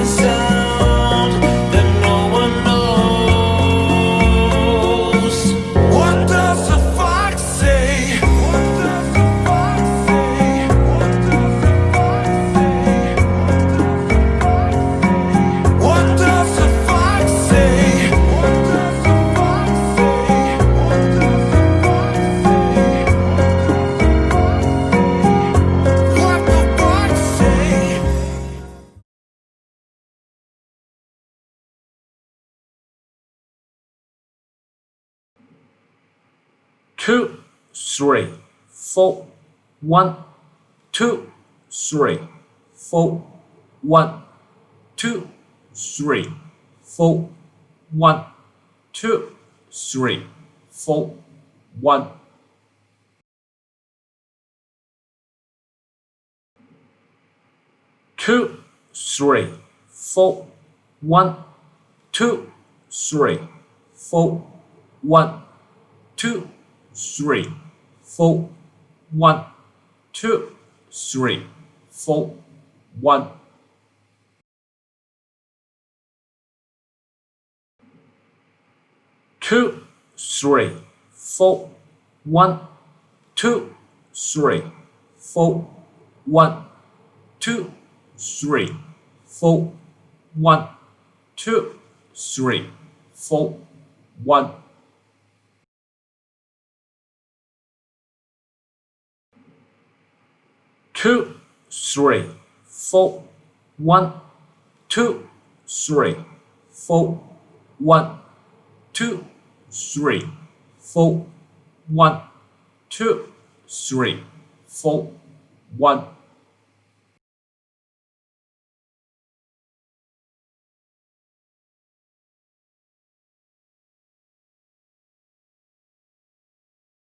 sound that no one knows. What does the fox say? What does the fox say? What does the fox say? What does the fox say? What does the fox say? What does the fox say? What the fox say? 2, 3, 4, 1, 2, 3, 4, 1, 2, 3, 4, 1, 2, 3, 4, 1. 2, 3, 4, 1, 2, 3, 4, 1, 2, 3, 4, 1, 2, 3, 4, 1. 2, 3, 4, 1, 2, 3, 4, 1, 2, 3, 4, 1, 2, 3, 4, 1. 2, 3, 4, 1, 2, 3, 4, 1, 2, 3, 4, 1, 2, 3, 4, 1.